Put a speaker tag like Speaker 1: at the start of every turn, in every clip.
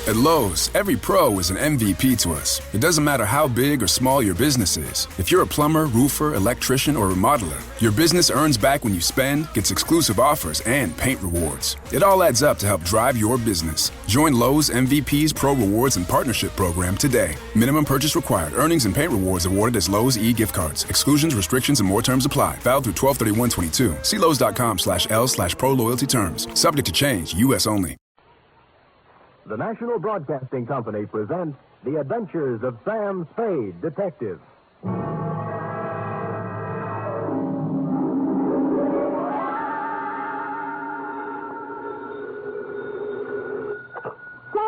Speaker 1: At Lowe's, every pro is an MVP to us. It doesn't matter how big or small your business is. If you're a plumber, roofer, electrician, or remodeler, your business earns back when you spend, gets exclusive offers, and paint rewards. It all adds up to help drive your business. Join Lowe's MVP's Pro Rewards and Partnership Program today. Minimum purchase required. Earnings and paint rewards awarded as Lowe's e-gift cards. Exclusions, restrictions, and more terms apply. Valid through 12/31/22. See Lowes.com/L/pro loyalty terms. Subject to change. U.S. only.
Speaker 2: The National Broadcasting Company presents The Adventures of Sam Spade, Detective.
Speaker 3: Sam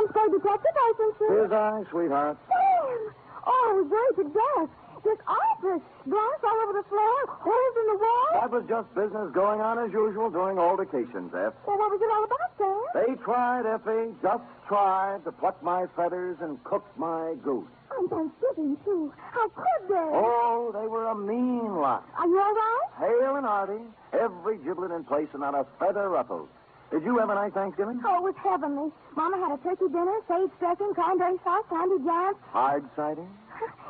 Speaker 3: Spade, Detective Agency.
Speaker 4: Here's I, sweetheart.
Speaker 3: Sam! Oh, I was worried to death. This office, glass all over the floor, holes in the wall.
Speaker 4: That was just business going on as usual during altercations, F.
Speaker 3: Well, what was it all about, Sam?
Speaker 4: They tried, Effie, just tried to pluck my feathers and cook my goose.
Speaker 3: On Thanksgiving, too. How could they?
Speaker 4: Oh, they were a mean lot.
Speaker 3: Are you all right?
Speaker 4: Hale and hearty, every giblet in place and not a feather ruffled. Did you have a nice Thanksgiving?
Speaker 3: Oh, it was heavenly. Mama had a turkey dinner, sage dressing, cranberry sauce, candy jams.
Speaker 4: Hard cider?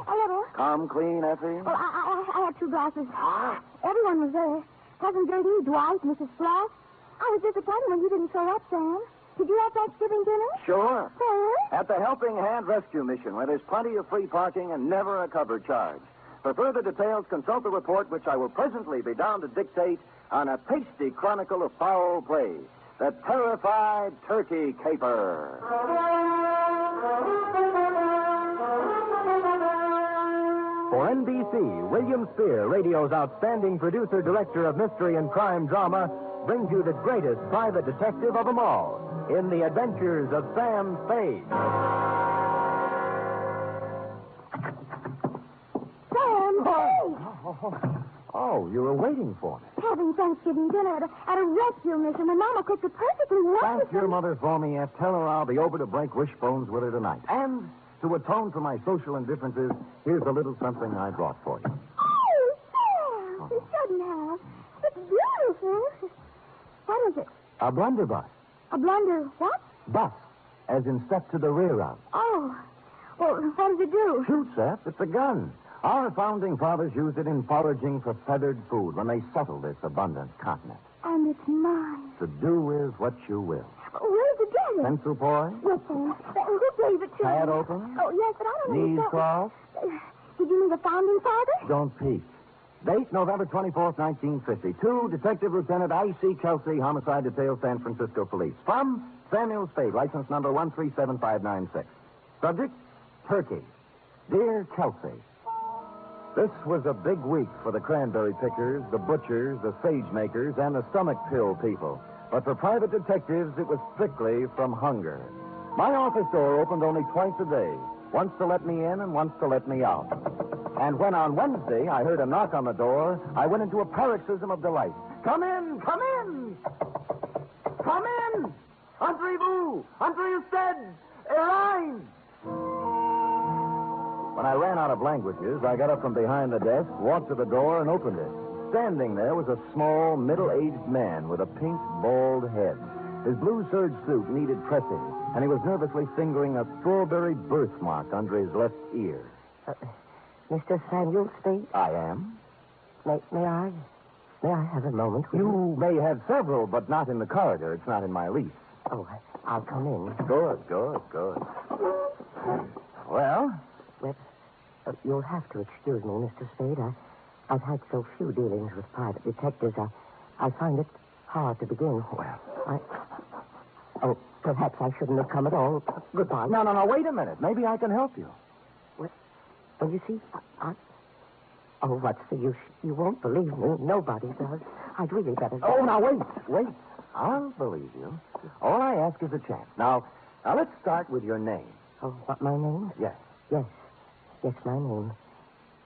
Speaker 3: A little.
Speaker 4: Come clean, Effie?
Speaker 3: Well, I had 2 glasses. Everyone was there. Cousin Gertie, Dwight, Mrs. Flash. I was disappointed when you didn't show up, Sam. Did you have Thanksgiving dinner?
Speaker 4: Sure.
Speaker 3: Sam?
Speaker 4: At the Helping Hand Rescue Mission, where there's plenty of free parking and never a cover charge. For further details, consult the report, which I will presently be down to dictate on a tasty chronicle of foul play. The Terrified Turkey Caper.
Speaker 2: For NBC, William Spier, radio's outstanding producer-director of mystery and crime drama, brings you the greatest private detective of them all in The Adventures of Sam Spade.
Speaker 3: Sam, hey!
Speaker 2: Oh, you were waiting for me.
Speaker 3: Having Thanksgiving dinner at a rescue mission when Mama cooked it perfectly wonderful.
Speaker 2: Thank your mother for me, F. Tell her I'll be over to break wishbones with her tonight. And to atone for my social indifferences, here's a little something I brought for you.
Speaker 3: Oh, Sam, you shouldn't have. It's beautiful. What is it?
Speaker 2: A blunderbuss.
Speaker 3: A blunder what?
Speaker 2: Bus, as in step to the rear of.
Speaker 3: Oh. Well, what does it do?
Speaker 2: Shoots, F. It's a gun. Our founding fathers used it in foraging for feathered food when they settled this abundant continent.
Speaker 3: And it's mine.
Speaker 2: To do with what you will.
Speaker 3: Where did you get it?
Speaker 2: Pencil boy?
Speaker 3: Yes, Sam. Who gave it to
Speaker 2: Pad
Speaker 3: you?
Speaker 2: open?
Speaker 3: Oh, yes, but I don't know.
Speaker 2: Knees crossed?
Speaker 3: Did you mean the founding fathers?
Speaker 2: Don't peek. Date, November 24th, 1950. To Detective Lieutenant I.C. Kelsey, Homicide Detail, San Francisco Police. From Samuel Spade, license number 137596. Subject, Turkey. Dear Kelsey, this was a big week for the cranberry pickers, the butchers, the sage makers, and the stomach pill people. But for private detectives, it was strictly from hunger. My office door opened only twice a day, once to let me in and once to let me out. And when on Wednesday I heard a knock on the door, I went into a paroxysm of delight. Come in! Come in! Come in! Entrez-vous! Entrez usted! Arise! When I ran out of languages, I got up from behind the desk, walked to the door, and opened it. Standing there was a small, middle-aged man with a pink, bald head. His blue serge suit needed pressing, and he was nervously fingering a strawberry birthmark under his left ear.
Speaker 5: Mr. Samuel Spade?
Speaker 2: I am.
Speaker 5: May I have a moment with
Speaker 2: You may have several, but not in the corridor. It's not in my lease.
Speaker 5: Oh, I'll come in.
Speaker 2: Good. Well?
Speaker 5: Well, you'll have to excuse me, Mr. Spade. I've had so few dealings with private detectives. I find it hard to begin.
Speaker 2: Well.
Speaker 5: Oh, perhaps I shouldn't have come at all. Goodbye.
Speaker 2: No, wait a minute. Maybe I can help you.
Speaker 5: Well, you see, Oh, what's the use? You won't believe me. Nobody does. I'd really better...
Speaker 2: Oh, now, wait. I'll believe you. All I ask is a chance. Now, let's start with your name.
Speaker 5: Oh, what, my name?
Speaker 2: Yes.
Speaker 5: Yes, my name.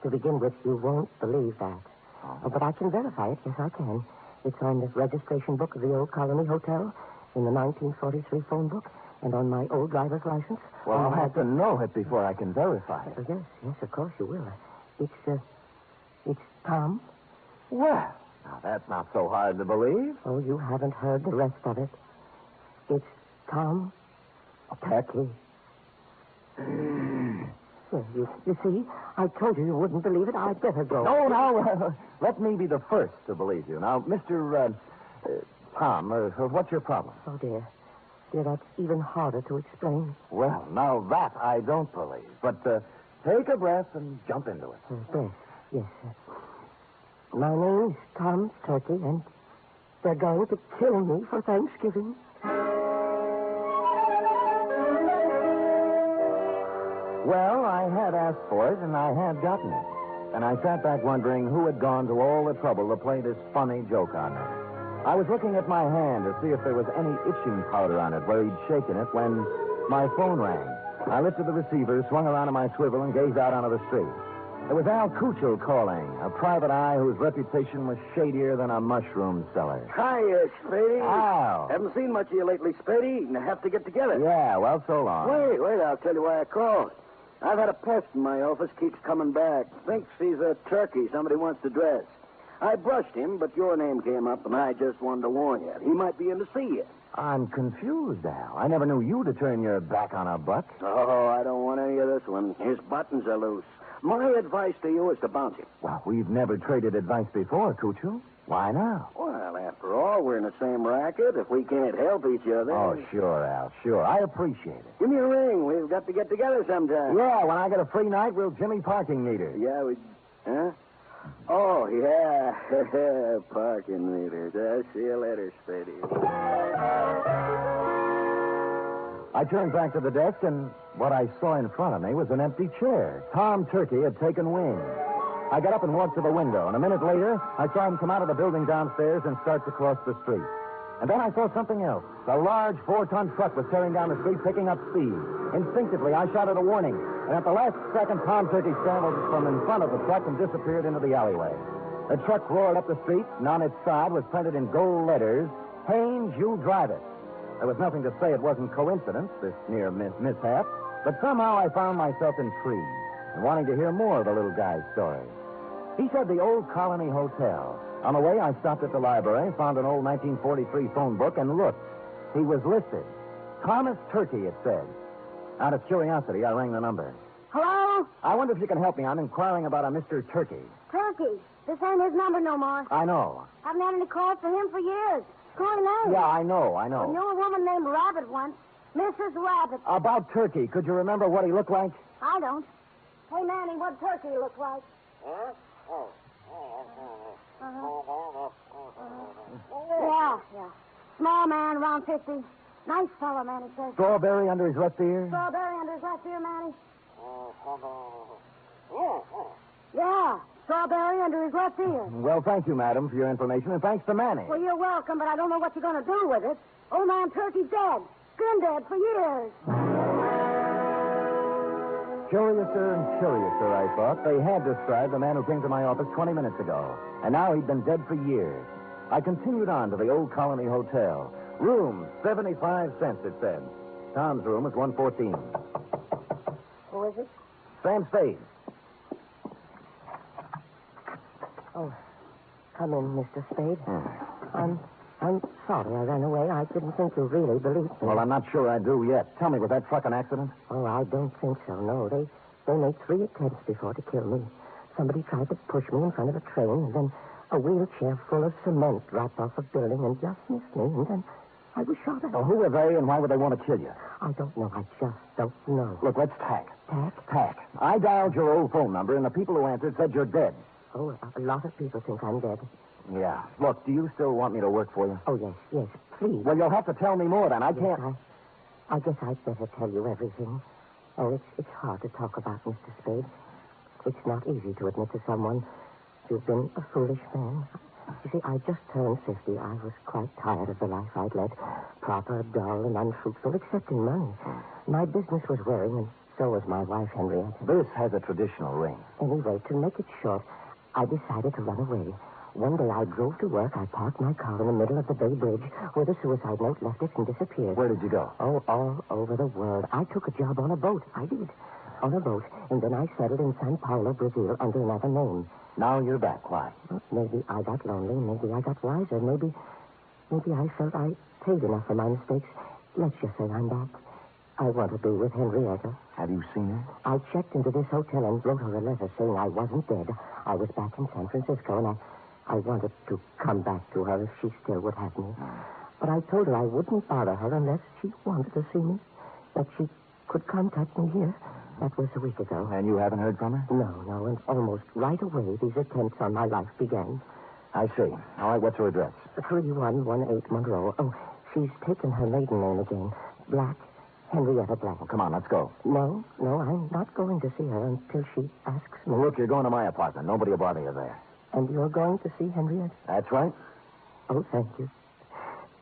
Speaker 5: To begin with, you won't believe that. Oh, but I can verify it. Yes, I can. It's on the registration book of the old Colony Hotel, in the 1943 phone book, and on my old driver's license.
Speaker 2: Well, I'll have to know it before I can verify it.
Speaker 5: Yes, of course you will. It's Tom.
Speaker 2: Well, now that's not so hard to believe.
Speaker 5: Oh, you haven't heard the rest of it. It's Tom Turkey. Well, you see, I told you wouldn't believe it. I'd better go.
Speaker 2: No, now, let me be the first to believe you. Now, Mr. Tom, what's your problem?
Speaker 5: Oh, dear. Dear, that's even harder to explain.
Speaker 2: Well, now that I don't believe. But take a breath and jump into it.
Speaker 5: Breath, yes. My name's Tom Turkey, and they're going to kill me for Thanksgiving.
Speaker 2: Well, I had asked for it, and I had gotten it. And I sat back wondering who had gone to all the trouble to play this funny joke on me. I was looking at my hand to see if there was any itching powder on it where he'd shaken it when my phone rang. I lifted the receiver, swung around on my swivel, and gazed out onto the street. It was Al Tuttle calling, a private eye whose reputation was shadier than a mushroom cellar.
Speaker 6: Hi, Spady.
Speaker 2: Al.
Speaker 6: Haven't seen much of you lately, Spady. And I have to get together.
Speaker 2: Yeah, well, so long.
Speaker 6: Wait, I'll tell you why I called. I've had a pest in my office, keeps coming back. Thinks he's a turkey somebody wants to dress. I brushed him, but your name came up, and I just wanted to warn you. He might be in to see you.
Speaker 2: I'm confused, Al. I never knew you to turn your back on a buck.
Speaker 6: Oh, I don't want any of this one. His buttons are loose. My advice to you is to bounce him.
Speaker 2: Well, we've never traded advice before, Tuttle. Why now?
Speaker 6: Well, after all, we're in the same racket. If we can't help each other...
Speaker 2: Oh, sure, Al, sure. I appreciate it.
Speaker 6: Give me a ring. We've got to get together sometime.
Speaker 2: Yeah, when I get a free night, we'll Jimmy parking meters.
Speaker 6: Yeah, we... Huh? Oh, yeah. Parking meters. I'll see you later, Spady.
Speaker 2: I turned back to the desk, and what I saw in front of me was an empty chair. Tom Turkey had taken wing. I got up and walked to the window, and a minute later, I saw him come out of the building downstairs and start to cross the street. And then I saw something else. A large 4-ton truck was tearing down the street, picking up speed. Instinctively, I shouted a warning, and at the last second, Tom Turkey scrambled from in front of the truck and disappeared into the alleyway. The truck roared up the street, and on its side was printed in gold letters, "Haynes, you drive it." There was nothing to say it wasn't coincidence, this near mishap, but somehow I found myself intrigued and wanting to hear more of the little guy's story. He said the Old Colony Hotel. On the way, I stopped at the library, found an old 1943 phone book, and looked. He was listed. Thomas Turkey, it said. Out of curiosity, I rang the number.
Speaker 3: Hello?
Speaker 2: I wonder if you can help me. I'm inquiring about a Mr. Turkey.
Speaker 3: Turkey. This ain't his number no more.
Speaker 2: I know.
Speaker 3: Haven't had any calls for him for years. It's going late.
Speaker 2: Yeah, I know.
Speaker 3: I knew a woman named Rabbit once. Mrs. Rabbit.
Speaker 2: About Turkey, could you remember what he looked like?
Speaker 3: I don't. Hey, Manny, what Turkey look like? Yeah. Small man, around 50. Nice fellow, Manny says.
Speaker 2: Strawberry under his left ear?
Speaker 3: Strawberry under his left ear, Manny? Yeah, strawberry under his left ear.
Speaker 2: Well, thank you, madam, for your information, and thanks to Manny.
Speaker 3: Well, you're welcome, but I don't know what you're going to do with it. Old man Turkey's dead. Been dead for years.
Speaker 2: Curiouser and curiouser, I thought. They had described the man who came to my office 20 minutes ago, and now he'd been dead for years. I continued on to the Old Colony Hotel. Room, 75 cents, it said. Tom's room was 114.
Speaker 3: Who is it?
Speaker 2: Sam Spade.
Speaker 5: Oh, come in, Mr. Spade. I'm sorry I ran away. I didn't think you really believed me.
Speaker 2: Well, I'm not sure I do yet. Tell me, was that truck an accident?
Speaker 5: Oh, I don't think so, no. They made 3 attempts before to kill me. Somebody tried to push me in front of a train, and then a wheelchair full of cement dropped off a building and just missed me, and then I was shot at.
Speaker 2: Well, who were they, and why would they want to kill you?
Speaker 5: I don't know. I just don't know.
Speaker 2: Look, let's tack.
Speaker 5: Tack?
Speaker 2: Tack. I dialed your old phone number, and the people who answered said you're dead.
Speaker 5: Oh, a lot of people think I'm dead.
Speaker 2: Yeah. Look, do you still want me to work for you?
Speaker 5: Oh, yes, please.
Speaker 2: Well, you'll have to tell me more, then. I can't...
Speaker 5: I guess I'd better tell you everything. Oh, it's hard to talk about, Mr. Spade. It's not easy to admit to someone you've been a foolish man. You see, I just turned 50. I was quite tired of the life I'd led. Proper, dull, and unfruitful, except in money. My business was wearing, and so was my wife, Henrietta.
Speaker 2: This has a traditional ring.
Speaker 5: Anyway, to make it short, I decided to run away. One day I drove to work. I parked my car in the middle of the Bay Bridge where the suicide note left it and disappeared.
Speaker 2: Where did you go?
Speaker 5: Oh, all over the world. I took a job on a boat. I did. On a boat. And then I settled in Sao Paulo, Brazil, under another name.
Speaker 2: Now you're back. Why?
Speaker 5: Well, maybe I got lonely. Maybe I got wiser. Maybe I felt I paid enough for my mistakes. Let's just say I'm back. I want to be with Henrietta.
Speaker 2: Have you seen her?
Speaker 5: I checked into this hotel and wrote her a letter saying I wasn't dead. I was back in San Francisco, and I wanted to come back to her if she still would have me. But I told her I wouldn't bother her unless she wanted to see me, that she could contact me here. That was a week ago.
Speaker 2: And you haven't heard from her?
Speaker 5: No, and almost right away these attempts on my life began.
Speaker 2: I see. All right, what's her address?
Speaker 5: 3118 Monroe. Oh, she's taken her maiden name again. Black, Henrietta Black.
Speaker 2: Well, come on, let's go.
Speaker 5: No, I'm not going to see her until she asks me.
Speaker 2: Well, look, you're going to my apartment. Nobody will bother you there.
Speaker 5: And you're going to see Henrietta?
Speaker 2: That's right.
Speaker 5: Oh, thank you.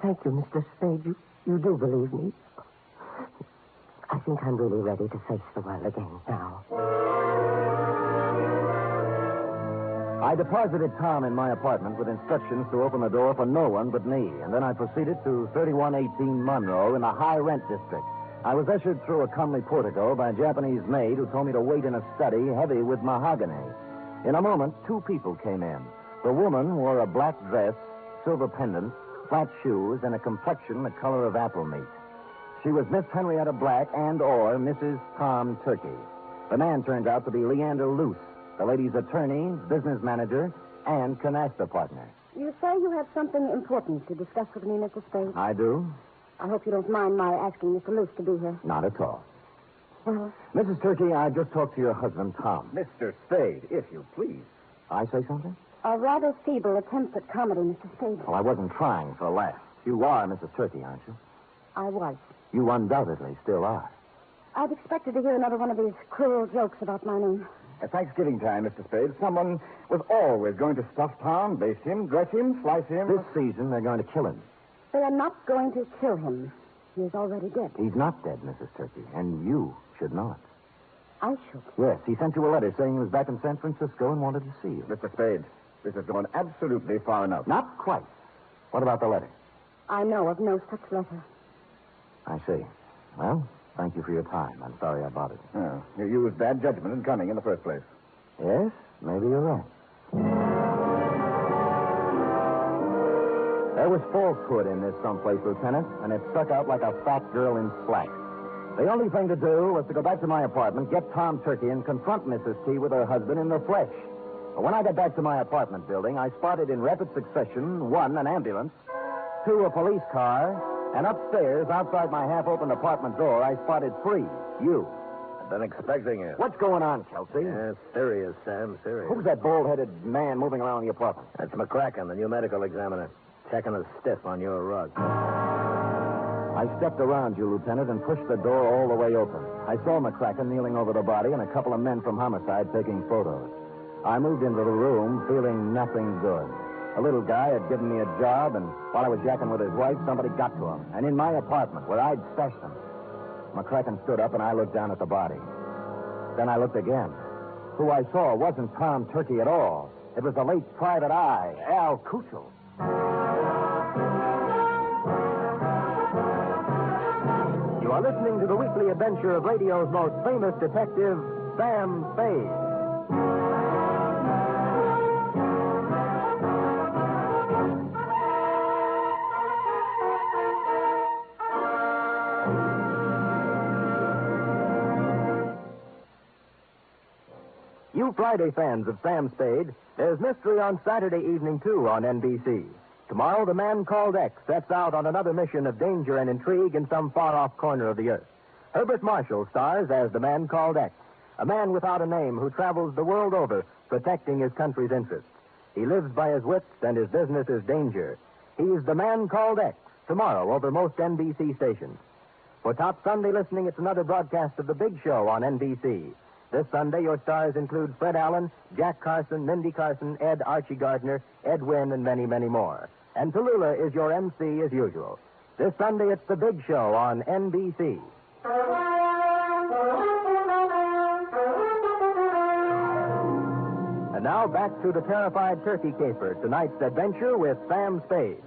Speaker 5: Thank you, Mr. Spade. You do believe me. I think I'm really ready to face the world again now.
Speaker 2: I deposited Tom in my apartment with instructions to open the door for no one but me, and then I proceeded to 3118 Monroe in the high-rent district. I was ushered through a comely portico by a Japanese maid who told me to wait in a study heavy with mahogany. In a moment, two people came in. The woman wore a black dress, silver pendant, flat shoes, and a complexion the color of apple meat. She was Miss Henrietta Black and/or Mrs. Tom Turkey. The man turned out to be Leander Luce, the lady's attorney, business manager, and canasta partner.
Speaker 3: You say you have something important to discuss with me, Mr. Spade.
Speaker 2: I do?
Speaker 3: I hope you don't mind my asking Mr. Luce to be here.
Speaker 2: Not at all.
Speaker 3: Well,
Speaker 2: Mrs. Turkey, I just talked to your husband, Tom.
Speaker 7: Mr. Spade, if you please.
Speaker 2: I say something?
Speaker 3: a rather feeble attempt at comedy, Mr. Spade.
Speaker 2: Oh, I wasn't trying for a laugh. You are Mrs. Turkey, aren't you?
Speaker 3: I was.
Speaker 2: You undoubtedly still are.
Speaker 3: I'd expected to hear another one of these cruel jokes about my name.
Speaker 7: At Thanksgiving time, Mr. Spade, someone was always going to stuff Tom, baste him, dress him, slice him.
Speaker 2: This season, they're going to kill him.
Speaker 3: They are not going to kill him. He is already dead.
Speaker 2: He's not dead, Mrs. Turkey, and you should not.
Speaker 3: I should.
Speaker 2: Yes, he sent you a letter saying he was back in San Francisco and wanted to see you.
Speaker 7: Mr. Spade, this has gone absolutely far enough.
Speaker 2: Not quite. What about the letter?
Speaker 3: I know of no such letter.
Speaker 2: I see. Well, thank you for your time. I'm sorry I bothered you.
Speaker 7: Oh, you used bad judgment in coming in the first place.
Speaker 2: Yes, maybe you're right. There was falsehood in this someplace, Lieutenant, and it stuck out like a fat girl in slack. The only thing to do was to go back to my apartment, get Tom Turkey, and confront Mrs. T with her husband in the flesh. But when I got back to my apartment building, I spotted in rapid succession, 1, an ambulance, 2, a police car, and upstairs, outside my half-opened apartment door, I spotted Fri Jul.
Speaker 8: I've been expecting you.
Speaker 2: What's going on, Kelsey?
Speaker 8: Yeah, serious, Sam, serious.
Speaker 2: Who's that bald-headed man moving around the apartment?
Speaker 8: That's McCracken, the new medical examiner. Checking a stiff on your rug.
Speaker 2: I stepped around you, Lieutenant, and pushed the door all the way open. I saw McCracken kneeling over the body and a couple of men from homicide taking photos. I moved into the room feeling nothing good. A little guy had given me a job, and while I was yakking with his wife, somebody got to him. And in my apartment, where I'd stashed him. McCracken stood up, and I looked down at the body. Then I looked again. Who I saw wasn't Tom Turkey at all. It was the late private eye, Al Tuttle. You are listening to the weekly adventure of radio's most famous detective, Sam Spade. You Friday fans of Sam Spade, there's mystery on Saturday evening, too, on NBC. Tomorrow, the man called X sets out on another mission of danger and intrigue in some far-off corner of the earth. Herbert Marshall stars as the man called X, a man without a name who travels the world over protecting his country's interests. He lives by his wits, and his business is danger. He's the man called X, tomorrow over most NBC stations. For top Sunday listening, it's another broadcast of The Big Show on NBC. This Sunday, your stars include Fred Allen, Jack Carson, Mindy Carson, Ed Archie Gardner, Ed Wynn, and many, many more. And Tallulah is your MC as usual. This Sunday, it's The Big Show on NBC. And now back to the terrified turkey caper, tonight's adventure with Sam Spade.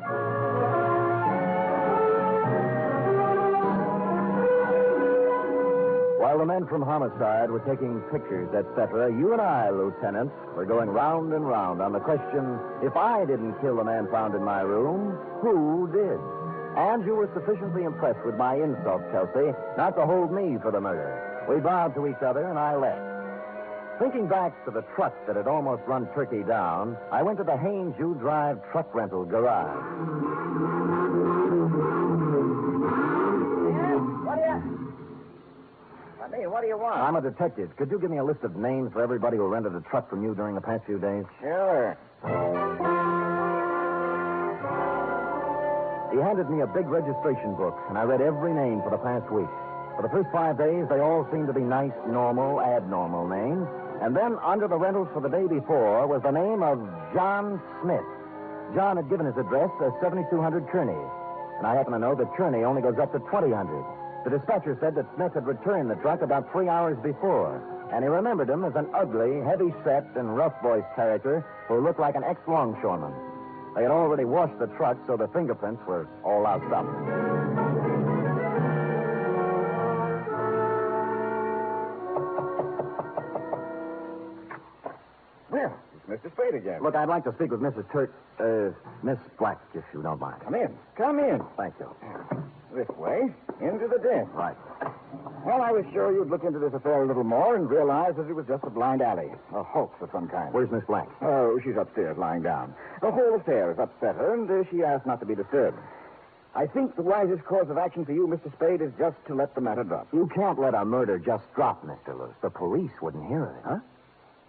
Speaker 2: While the men from homicide were taking pictures, etc., you and I, Lieutenant, were going round and round on the question, if I didn't kill the man found in my room, who did? And you were sufficiently impressed with my insult, Kelsey, not to hold me for the murder. We bowed to each other, and I left. Thinking back to the truck that had almost run Turkey down, I went to the Haynes U Drive truck rental garage.
Speaker 8: What do you want?
Speaker 2: I'm a detective. Could you give me a list of names for everybody who rented a truck from you during the past few days?
Speaker 8: Sure.
Speaker 2: He handed me a big registration book, and I read every name for the past week. For the first 5 days, they all seemed to be nice, normal, abnormal names. And then, under the rentals for the day before, was the name of John Smith. John had given his address as 7200 Kearney. And I happen to know that Kearney only goes up to 2000. The dispatcher said that Smith had returned the truck about 3 hours before. And he remembered him as an ugly, heavy-set, and rough-voiced character who looked like an ex-longshoreman. They had already washed the truck, so the fingerprints were all loused up.
Speaker 7: Well, it's Mr. Spade again.
Speaker 2: Look, I'd like to speak with Miss Black, if you don't mind.
Speaker 7: Come in. Come in.
Speaker 2: Thank you.
Speaker 7: This way, into the den.
Speaker 2: Right.
Speaker 7: Well, I was sure you'd look into this affair a little more and realize that it was just a blind alley, a hoax of some kind.
Speaker 2: Where's Miss Black?
Speaker 7: Oh, she's upstairs, lying down. The whole affair has upset her, and she asked not to be disturbed. I think the wisest course of action for you, Mr. Spade, is just to let the matter drop.
Speaker 2: You can't let a murder just drop, Mr. Lewis. The police wouldn't hear of it.
Speaker 7: Huh?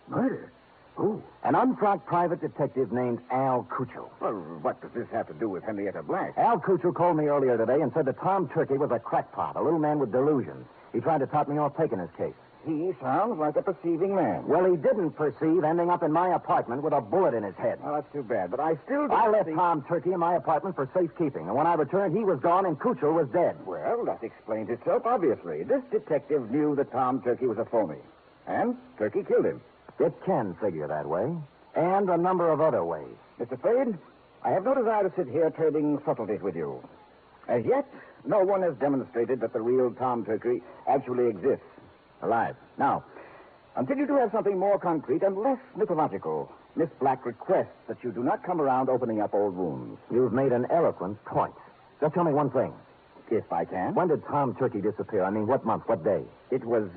Speaker 7: Murder? Who?
Speaker 2: An unfrocked private detective named Al Cuccio.
Speaker 7: Well, what does this have to do with Henrietta Black?
Speaker 2: Al Cuccio called me earlier today and said that Tom Turkey was a crackpot, a little man with delusions. He tried to top me off taking his case.
Speaker 7: He sounds like a perceiving man.
Speaker 2: Well, he didn't perceive ending up in my apartment with a bullet in his head.
Speaker 7: Well, that's too bad, but I still
Speaker 2: I
Speaker 7: don't
Speaker 2: left
Speaker 7: see...
Speaker 2: Tom Turkey in my apartment for safekeeping, and when I returned, he was gone and Cuccio was dead.
Speaker 7: Well, that explains itself, obviously. This detective knew that Tom Turkey was a phony, and Turkey killed him.
Speaker 2: It can figure that way, and a number of other ways.
Speaker 7: Mr. Spade, I have no desire to sit here trading subtleties with you. As yet, no one has demonstrated that the real Tom Turkey actually exists, alive. Now, until you do have something more concrete and less mythological, Miss Black requests that you do not come around opening up old wounds.
Speaker 2: You've made an eloquent point. Just tell me one thing.
Speaker 7: If I can.
Speaker 2: When did Tom Turkey disappear? I mean, what month, what day?
Speaker 7: It was,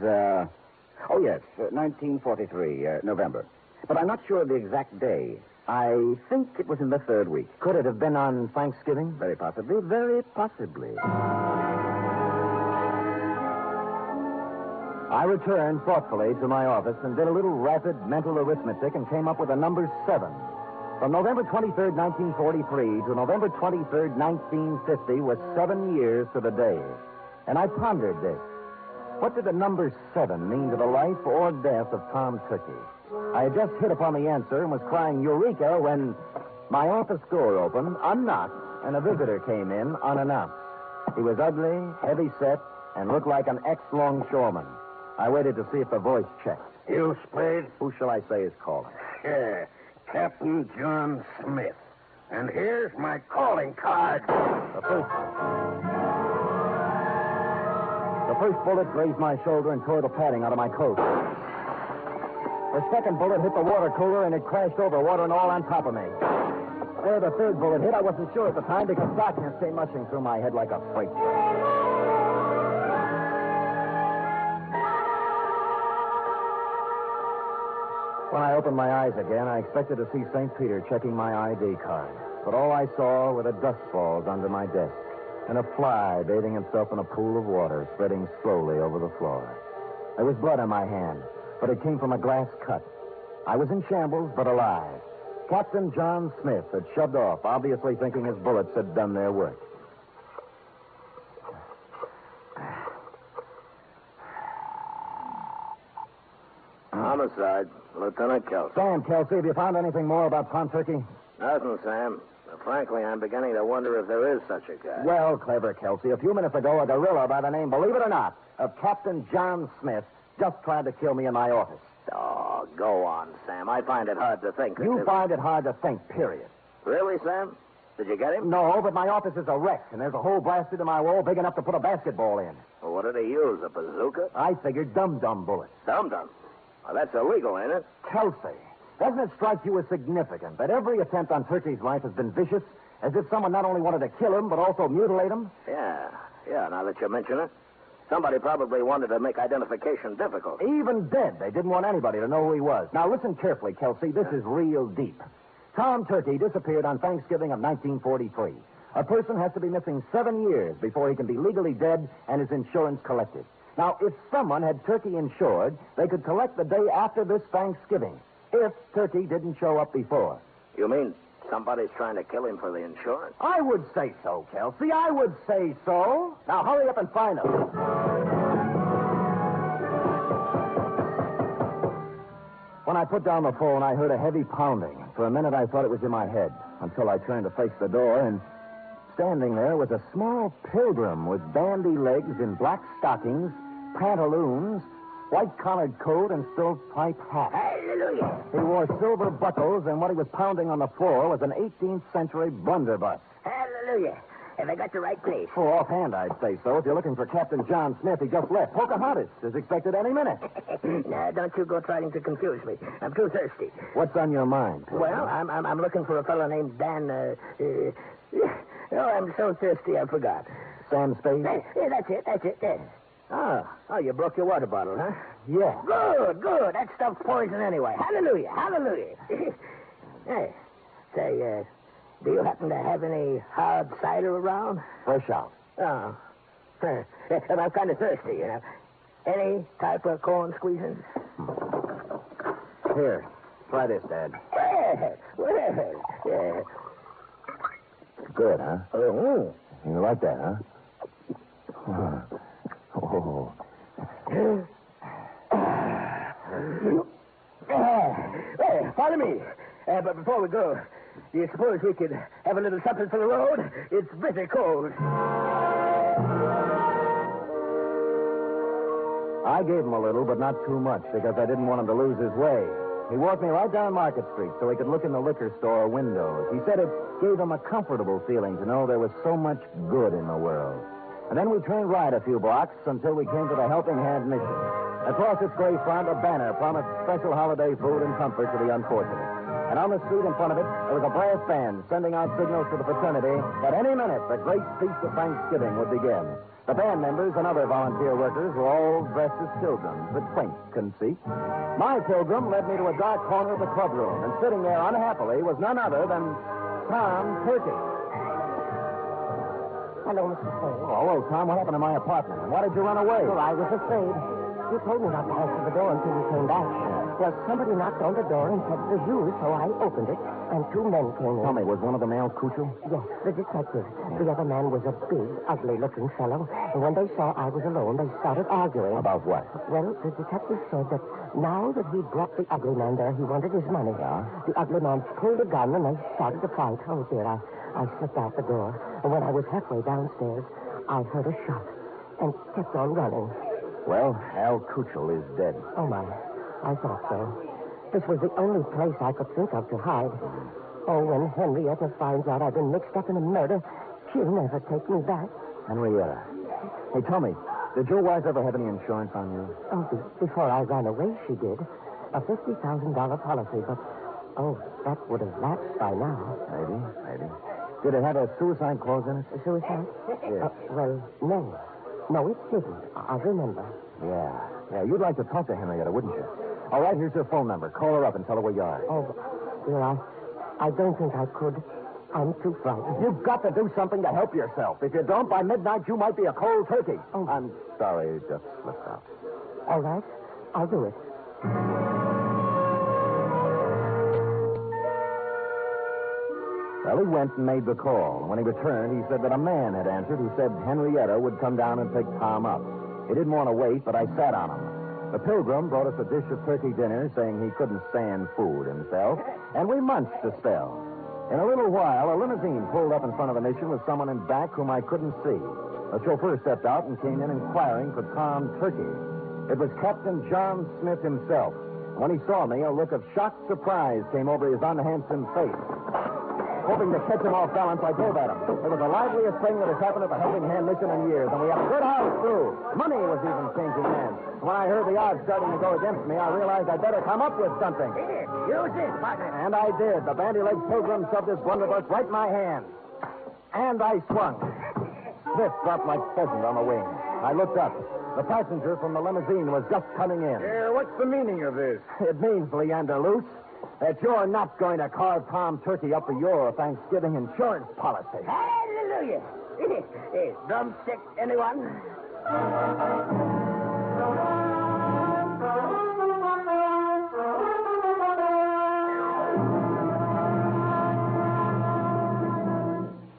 Speaker 7: 1943, November. But I'm not sure of the exact day. I think it was in the third week.
Speaker 2: Could it have been on Thanksgiving?
Speaker 7: Very possibly.
Speaker 2: Very possibly. I returned thoughtfully to my office and did a little rapid mental arithmetic and came up with the number 7. From November 23rd, 1943 to November 23rd, 1950 was 7 years to the day. And I pondered this. What did the number 7 mean to the life or death of Tom Turkey? I had just hit upon the answer and was crying Eureka when my office door opened, unlocked, and a visitor came in unannounced. He was ugly, heavy-set, and looked like an ex-longshoreman. I waited to see if the voice checked.
Speaker 6: You, Spade?
Speaker 2: Who shall I say is calling?
Speaker 6: Yeah, Captain John Smith. And here's my calling card.
Speaker 2: The first bullet grazed my shoulder and tore the padding out of my coat. The second bullet hit the water cooler, and it crashed over, water and all on top of me. Where the third bullet hit, I wasn't sure at the time because darkness came rushing through my head like a freight train. When I opened my eyes again, I expected to see St. Peter checking my ID card. But all I saw were the dust balls under my desk and a fly bathing himself in a pool of water spreading slowly over the floor. There was blood on my hand, but it came from a glass cut. I was in shambles, but alive. Captain John Smith had shoved off, obviously thinking his bullets had done their work.
Speaker 6: Homicide, Lieutenant Kelsey.
Speaker 2: Sam, Kelsey, have you found anything more about Tom Turkey?
Speaker 6: Nothing, Sam. Frankly, I'm beginning to wonder if there is such a guy.
Speaker 2: Well, clever, Kelsey. A few minutes ago, a gorilla by the name, believe it or not, of Captain John Smith just tried to kill me in my office.
Speaker 6: Oh, go on, Sam. I find it hard to think.
Speaker 2: You find it hard to think, period.
Speaker 6: Really, Sam? Did you get him?
Speaker 2: No, but my office is a wreck, and there's a hole blasted in my wall big enough to put a basketball in.
Speaker 6: Well, what did he use, a bazooka?
Speaker 2: I figured dum-dum bullets.
Speaker 6: Dum-dum? Well, that's illegal, ain't it?
Speaker 2: Kelsey, doesn't it strike you as significant that every attempt on Turkey's life has been vicious, as if someone not only wanted to kill him, but also mutilate him?
Speaker 6: Yeah, now that you mention it. Somebody probably wanted to make identification difficult.
Speaker 2: Even dead, they didn't want anybody to know who he was. Now, listen carefully, Kelsey. This is real deep. Tom Turkey disappeared on Thanksgiving of 1943. A person has to be missing 7 years before he can be legally dead and his insurance collected. Now, if someone had Turkey insured, they could collect the day after this Thanksgiving, if Turkey didn't show up before.
Speaker 6: You mean somebody's trying to kill him for the insurance?
Speaker 2: I would say so, Kelsey. I would say so. Now, hurry up and find him. When I put down the phone, I heard a heavy pounding. For a minute, I thought it was in my head, until I turned to face the door, and standing there was a small pilgrim with bandy legs in black stockings, pantaloons, white-collared coat, and stovepipe hat.
Speaker 6: Hallelujah.
Speaker 2: He wore silver buckles, and what he was pounding on the floor was an 18th century blunderbuss.
Speaker 6: Hallelujah. Have I got the right place?
Speaker 2: Oh, offhand, I'd say so. If you're looking for Captain John Smith, he just left. Pocahontas is expected any minute.
Speaker 6: Now, don't you go trying to confuse me. I'm too thirsty.
Speaker 2: What's on your mind?
Speaker 6: Well, I'm looking for a fellow named Dan, oh, I'm so thirsty I forgot.
Speaker 2: Sam Spade?
Speaker 6: Yeah, that's it. Yeah.
Speaker 2: Oh, you broke your water bottle, huh? Yeah.
Speaker 6: Good. That stuff's poison anyway. Hallelujah. Hey, say, do you happen to have any hard cider around?
Speaker 2: Fresh out.
Speaker 6: Oh. I'm kind of thirsty, you know. Any type of corn squeezing?
Speaker 2: Here, try this, Dad.
Speaker 6: Well.
Speaker 2: Good, huh?
Speaker 6: Oh.
Speaker 2: You like that, huh? Oh.
Speaker 6: Follow me. But before we go, do you suppose we could have a little something for the road? It's bitter cold.
Speaker 2: I gave him a little, but not too much, because I didn't want him to lose his way. He walked me right down Market Street so he could look in the liquor store windows. He said it gave him a comfortable feeling to know there was so much good in the world. And then we turned right a few blocks until we came to the Helping Hand Mission. Across its gray front, a banner promised special holiday food and comfort to the unfortunate. And on the street in front of it, there was a brass band sending out signals to the fraternity that any minute the great feast of Thanksgiving would begin. The band members and other volunteer workers were all dressed as pilgrims with quaint conceit. My pilgrim led me to a dark corner of the clubroom, and sitting there unhappily was none other than Tom Turkey.
Speaker 5: Hello, Mr. Spade.
Speaker 2: Oh, hello, Tom. What happened to my apartment? And why did you run away?
Speaker 5: Well, I was afraid. You told me not to answer the door until you came back. Well, somebody knocked on the door and said Fri Jul, so I opened it, and 2 men came in.
Speaker 2: Tell me, was one of them Al Cuccio?
Speaker 5: Yes, the detective. The other man was a big, ugly-looking fellow, and when they saw I was alone, they started arguing.
Speaker 2: About what?
Speaker 5: Well, the detective said that now that he'd brought the ugly man there, he wanted his money.
Speaker 2: Yeah?
Speaker 5: The ugly man pulled a gun, and they started to fight. Oh, dear, I slipped out the door, and when I was halfway downstairs, I heard a shot and kept on running.
Speaker 2: Well, Al Cuccio is dead.
Speaker 5: Oh, my. I thought so. This was the only place I could think of to hide. Oh, when Henrietta finds out I've been mixed up in a murder, she'll never take me back.
Speaker 2: Henrietta. Hey, tell me, did your wife ever have any insurance on you?
Speaker 5: Oh, before I ran away, she did. A $50,000 policy, but, that would have lapsed by now.
Speaker 2: Maybe. Did it have a suicide clause in it?
Speaker 5: A suicide?
Speaker 2: Yes.
Speaker 5: Well, no. No, it didn't. I remember.
Speaker 2: Yeah, you'd like to talk to Henrietta, wouldn't you? All right, here's her phone number. Call her up and tell her where you are.
Speaker 5: Oh, dear, I don't think I could. I'm too frightened.
Speaker 2: You've got to do something to help yourself. If you don't, by midnight, you might be a cold turkey.
Speaker 5: Oh.
Speaker 2: I'm sorry, it just slipped out.
Speaker 5: All right, I'll do it.
Speaker 2: Well, he went and made the call. When he returned, he said that a man had answered who said Henrietta would come down and pick Tom up. He didn't want to wait, but I sat on him. The pilgrim brought us a dish of turkey dinner, saying he couldn't stand food himself, and we munched a spell. In a little while, a limousine pulled up in front of the mission with someone in back whom I couldn't see. The chauffeur stepped out and came in inquiring for Tom Turkey. It was Captain John Smith himself. When he saw me, a look of shocked surprise came over his unhandsome face. Hoping to catch him off balance, I drove at him. It was the liveliest thing that has happened at the Helping Hand Mission in years, and we had a good house, too. Money was even changing hands. When I heard the odds starting to go against me, I realized I'd better come up with something.
Speaker 6: Here, use this, partner.
Speaker 2: And I did. The bandy-legged pilgrim shoved his blunderbuss right in my hand. And I swung. Smith dropped like pheasant on the wing. I looked up. The passenger from the limousine was just coming in.
Speaker 7: What's the meaning of this?
Speaker 2: It means, Leander Luce, that you're not going to carve Tom Turkey up for your Thanksgiving insurance policy.
Speaker 6: Hallelujah. Drumstick, anyone?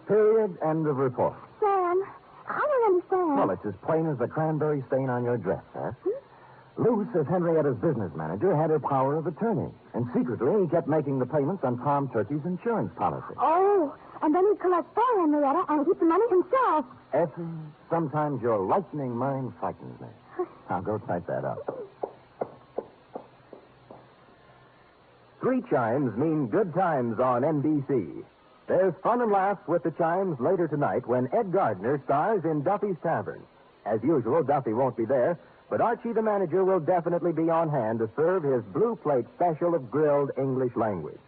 Speaker 2: Period. End of report.
Speaker 3: Sam, I don't understand.
Speaker 2: Well, it's as plain as the cranberry stain on your dress, Beth. Luce, as Henrietta's business manager, had her power of attorney. And secretly, he kept making the payments on Tom Turkey's insurance policy.
Speaker 3: Oh, and then he'd collect for Henrietta and keep the money himself.
Speaker 2: Effie, sometimes your lightning mind frightens me. Now, go type that up. 3 chimes mean good times on NBC. There's fun and laughs with the chimes later tonight when Ed Gardner stars in Duffy's Tavern. As usual, Duffy won't be there, but Archie the manager will definitely be on hand to serve his blue plate special of grilled English language.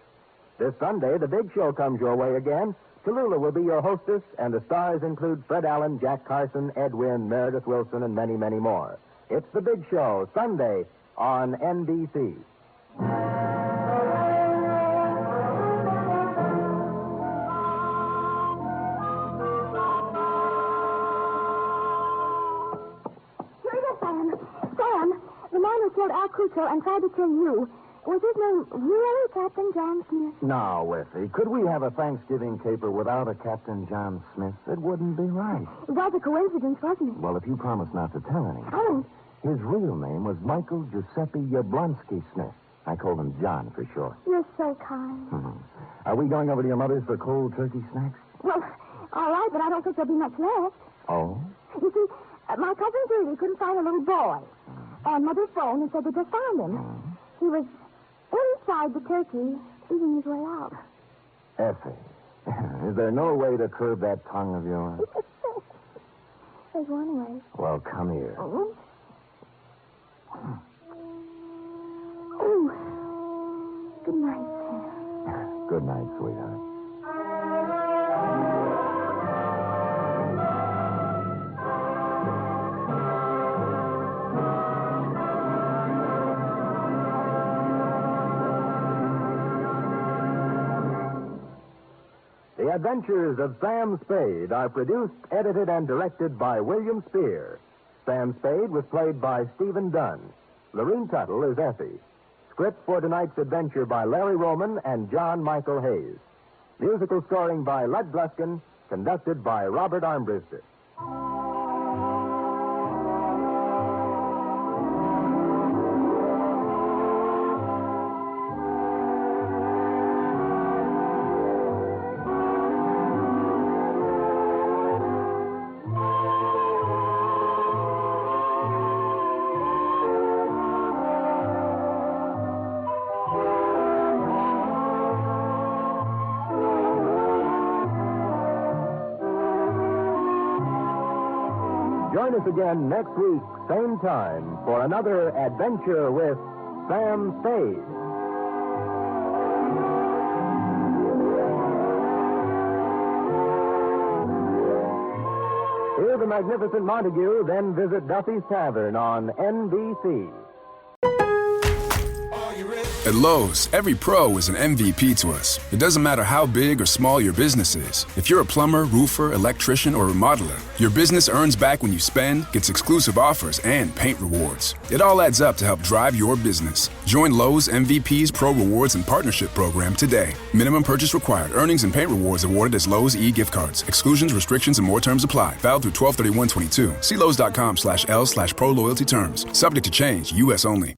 Speaker 2: This Sunday, the big show comes your way again. Tallulah will be your hostess, and the stars include Fred Allen, Jack Carson, Ed Wynn, Meredith Wilson, and many, many more. It's the big show, Sunday on NBC.
Speaker 3: Sam, the man who killed Al Crusoe and tried to kill you, was his name really Captain John Smith?
Speaker 2: Now, Effie, could we have a Thanksgiving caper without a Captain John Smith? It wouldn't be right.
Speaker 3: It was a coincidence, wasn't it?
Speaker 2: Well, if you promise not to tell anyone.
Speaker 3: I won't.
Speaker 2: His real name was Michael Giuseppe Yablonsky Smith. I called him John for short.
Speaker 3: You're so kind.
Speaker 2: Are we going over to your mother's for cold turkey snacks?
Speaker 3: Well, all right, but I don't think there'll be much left.
Speaker 2: Oh?
Speaker 3: You see, my cousin Judy couldn't find a little boy. And Mother phoned and said they just found him. He was inside the turkey, eating his way out.
Speaker 2: Effie, is there no way to curb that tongue of yours?
Speaker 3: There's one way.
Speaker 2: Well, come here.
Speaker 3: Oh, good night, Sam.
Speaker 2: Good night, sweetheart. The Adventures of Sam Spade are produced, edited, and directed by William Spier. Sam Spade was played by Stephen Dunne. Lurene Tuttle is Effie. Script for tonight's adventure by Larry Roman and John Michael Hayes. Musical scoring by Lud Gluskin, conducted by Robert Armbruster. Join us again next week, same time, for another adventure with Sam Spade. Hear the magnificent Montague, then visit Duffy's Tavern on NBC.
Speaker 1: At Lowe's, every pro is an MVP to us. It doesn't matter how big or small your business is. If you're a plumber, roofer, electrician, or remodeler, your business earns back when you spend, gets exclusive offers, and paint rewards. It all adds up to help drive your business. Join Lowe's MVP's Pro Rewards and Partnership Program today. Minimum purchase required. Earnings and paint rewards awarded as Lowe's e-gift cards. Exclusions, restrictions, and more terms apply. Valid through 12/31/22. See Lowe's.com/L/Pro Loyalty Terms. Subject to change. U.S. only.